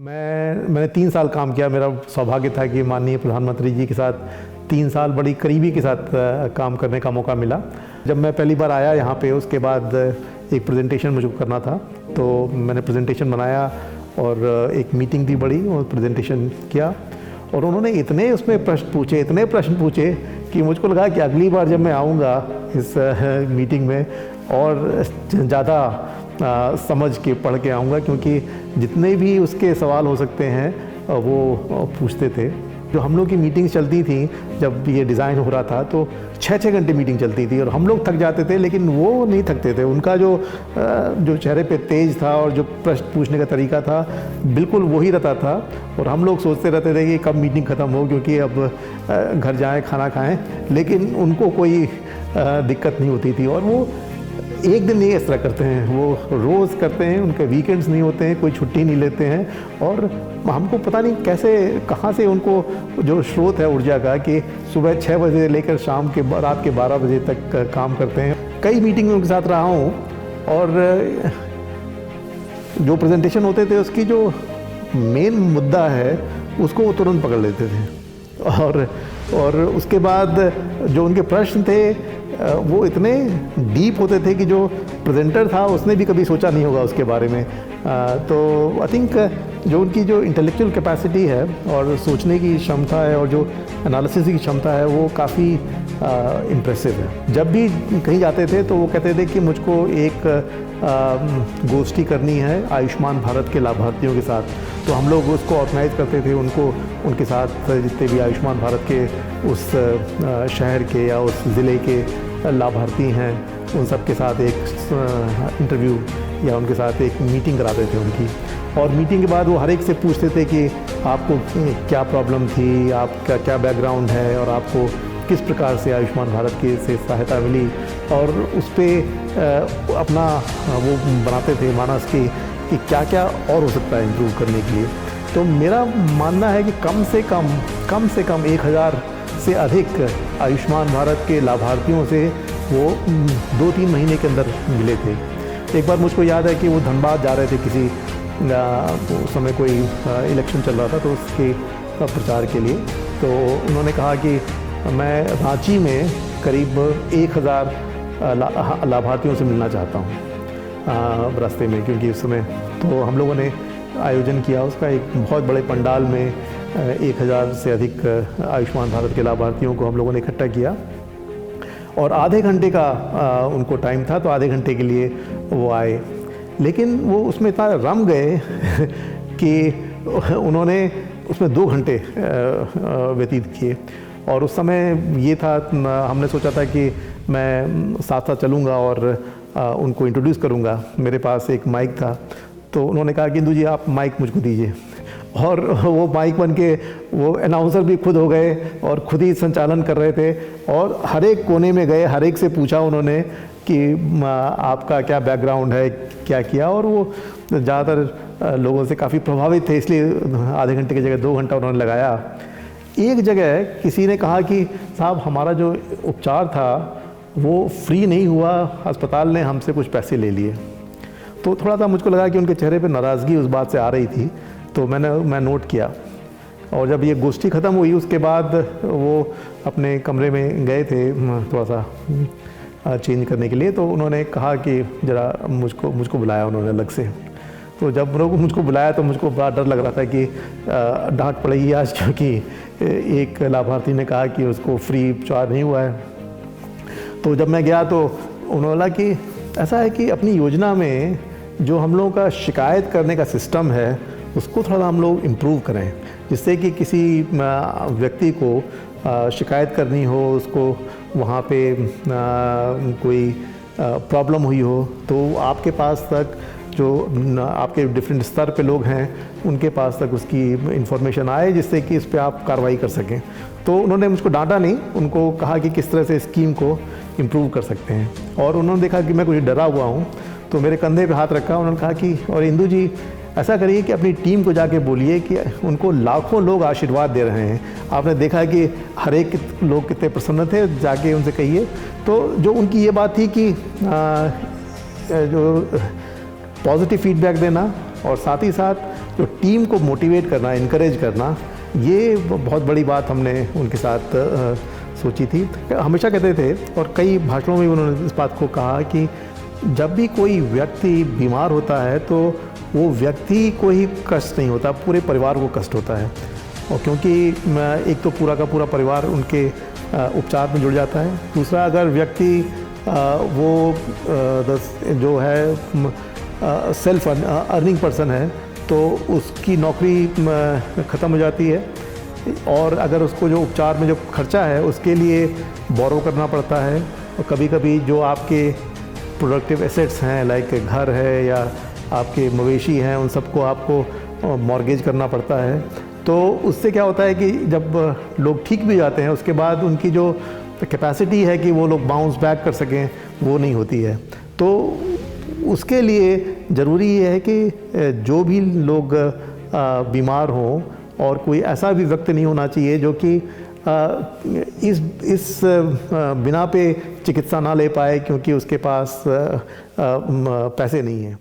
मैंने 3 साल काम किया। मेरा सौभाग्य था कि माननीय प्रधानमंत्री जी के साथ 3 साल बड़ी करीबी के साथ काम करने का मौका मिला। जब मैं पहली बार आया यहाँ पे, उसके बाद एक प्रेजेंटेशन मुझे करना था, तो मैंने प्रेजेंटेशन बनाया और एक मीटिंग थी बड़ी, और प्रेजेंटेशन किया। और उन्होंने इतने उसमें इतने प्रश्न पूछे कि मुझको लगा कि अगली बार जब मैं आऊँगा इस मीटिंग में और ज़्यादा समझ के पढ़ के आऊँगा, क्योंकि जितने भी उसके सवाल हो सकते हैं वो पूछते थे। जो हम लोग की मीटिंग चलती थी, जब ये डिज़ाइन हो रहा था, तो 6-6 घंटे मीटिंग चलती थी और हम लोग थक जाते थे, लेकिन वो नहीं थकते थे। उनका जो चेहरे पे तेज था और जो प्रश्न पूछने का तरीका था, बिल्कुल वही रहता था। और हम लोग सोचते रहते थे कि कब मीटिंग ख़त्म हो, क्योंकि अब घर जाएं, खाना खाएं, लेकिन उनको कोई दिक्कत नहीं होती थी। और वो एक दिन नहीं इस तरह करते हैं, वो रोज़ करते हैं। उनके वीकेंड्स नहीं होते हैं, कोई छुट्टी नहीं लेते हैं। और हमको पता नहीं कैसे, कहाँ से उनको जो स्रोत है ऊर्जा का, कि सुबह 6 बजे लेकर शाम के रात के 12 बजे तक काम करते हैं। कई मीटिंग में उनके साथ रहा हूँ, और जो प्रेजेंटेशन होते थे उसकी जो मेन मुद्दा है उसको वो तुरंत पकड़ लेते थे। और उसके बाद जो उनके प्रश्न थे वो इतने डीप होते थे कि जो प्रेजेंटर था उसने भी कभी सोचा नहीं होगा उसके बारे में। तो आई थिंक जो उनकी जो इंटेलेक्चुअल कैपेसिटी है और सोचने की क्षमता है और जो एनालिसिस की क्षमता है, वो काफ़ी इम्प्रेसिव है। जब भी कहीं जाते थे तो वो कहते थे कि मुझको एक गोष्ठी करनी है आयुष्मान भारत के लाभार्थियों के साथ। तो हम लोग उसको ऑर्गेनाइज करते थे, उनके साथ जितने भी आयुष्मान भारत के उस शहर के या उस ज़िले के लाभार्थी हैं, उन सब के साथ एक इंटरव्यू या उनके साथ एक मीटिंग कराते थे उनकी। और मीटिंग के बाद वो हर एक से पूछते थे कि आपको क्या प्रॉब्लम थी, आपका क्या बैकग्राउंड है, और आपको किस प्रकार से आयुष्मान भारत की से सहायता मिली। और उस पर अपना वो बनाते थे मानस कि क्या क्या और हो सकता है इम्प्रूव करने के लिए। तो मेरा मानना है कि कम से कम 1000 से अधिक आयुष्मान भारत के लाभार्थियों से वो 2-3 महीने के अंदर मिले थे। एक बार मुझको याद है कि वो धनबाद जा रहे थे, किसी उस समय कोई इलेक्शन चल रहा था, तो उसके प्रचार के लिए। तो उन्होंने कहा कि मैं रांची में करीब 1000 लाभार्थियों से मिलना चाहता हूँ रास्ते में, क्योंकि उस समय तो हम लोगों ने आयोजन किया उसका एक बहुत बड़े पंडाल में 1000 से अधिक आयुष्मान भारत के लाभार्थियों को हम लोगों ने इकट्ठा किया। और आधे घंटे का उनको टाइम था, तो आधे घंटे के लिए वो आए। लेकिन वो उसमें इतना रम गए कि उन्होंने उसमें 2 घंटे व्यतीत किए। और उस समय ये था, हमने सोचा था कि मैं साथ साथ चलूँगा और उनको इंट्रोड्यूस करूँगा। मेरे पास एक माइक था, तो उन्होंने कहा कि इंदू जी आप माइक मुझको दीजिए। और वो माइक बन के वो अनाउंसर भी खुद हो गए और खुद ही संचालन कर रहे थे। और हर एक कोने में गए, हर एक से पूछा उन्होंने कि आपका क्या बैकग्राउंड है, क्या किया। और वो ज़्यादातर लोगों से काफ़ी प्रभावित थे, इसलिए आधे घंटे की जगह 2 घंटा उन्होंने लगाया। एक जगह किसी ने कहा कि साहब हमारा जो उपचार था वो फ्री नहीं हुआ, अस्पताल ने हमसे कुछ पैसे ले लिए। तो थोड़ा सा मुझको लगा कि उनके चेहरे पे नाराज़गी उस बात से आ रही थी, तो मैं नोट किया। और जब ये गोष्ठी ख़त्म हुई, उसके बाद वो अपने कमरे में गए थे थोड़ा सा चेंज करने के लिए। तो उन्होंने कहा कि ज़रा मुझको बुलाया उन्होंने अलग से। तो जब मुझको बुलाया तो मुझको बड़ा डर लग रहा था कि डांट पड़ेगी आज, क्योंकि एक लाभार्थी ने कहा कि उसको फ्री उपचार नहीं हुआ है। तो जब मैं गया तो उन्होंने बोला कि ऐसा है कि अपनी योजना में जो हम लोगों का शिकायत करने का सिस्टम है उसको थोड़ा हम लोग इम्प्रूव करें, जिससे कि किसी व्यक्ति को शिकायत करनी हो, उसको वहाँ पे कोई प्रॉब्लम हुई हो, तो आपके पास तक जो आपके डिफरेंट स्तर पे लोग हैं उनके पास तक उसकी इन्फॉर्मेशन आए, जिससे कि इस पे आप कार्रवाई कर सकें। तो उन्होंने मुझको डांटा नहीं, उनको कहा कि किस तरह से स्कीम को इम्प्रूव कर सकते हैं। और उन्होंने देखा कि मैं कुछ डरा हुआ हूँ, तो मेरे कंधे पे हाथ रखा। उन्होंने कहा कि और इंदू जी ऐसा करिए कि अपनी टीम को जाके बोलिए कि उनको लाखों लोग आशीर्वाद दे रहे हैं। आपने देखा कि हर एक लोग कितने प्रसन्न थे, जाके उनसे कहिए। तो जो उनकी ये बात थी कि जो पॉजिटिव फीडबैक देना और साथ ही साथ जो टीम को मोटिवेट करना, इनकरेज करना, ये बहुत बड़ी बात हमने उनके साथ सोची थी। हमेशा कहते थे और कई भाषणों में उन्होंने इस बात को कहा कि जब भी कोई व्यक्ति बीमार होता है तो वो व्यक्ति को ही कष्ट नहीं होता, पूरे परिवार को कष्ट होता है। और क्योंकि एक तो पूरा का पूरा परिवार उनके उपचार में जुड़ जाता है, दूसरा अगर व्यक्ति वो जो है सेल्फ अर्निंग पर्सन है तो उसकी नौकरी ख़त्म हो जाती है, और अगर उसको जो उपचार में जो खर्चा है उसके लिए बोरो करना पड़ता है। और कभी कभी जो आपके प्रोडक्टिव एसेट्स हैं, लाइक घर है या आपके मवेशी हैं, उन सबको आपको मॉर्गेज करना पड़ता है। तो उससे क्या होता है कि जब लोग ठीक भी जाते हैं उसके बाद उनकी जो कैपेसिटी है कि वो लोग बाउंस बैक कर सकें, वो नहीं होती है। तो उसके लिए ज़रूरी ये है कि जो भी लोग बीमार हों, और कोई ऐसा भी व्यक्ति नहीं होना चाहिए जो कि इस बिना पे चिकित्सा ना ले पाए क्योंकि उसके पास पैसे नहीं हैं।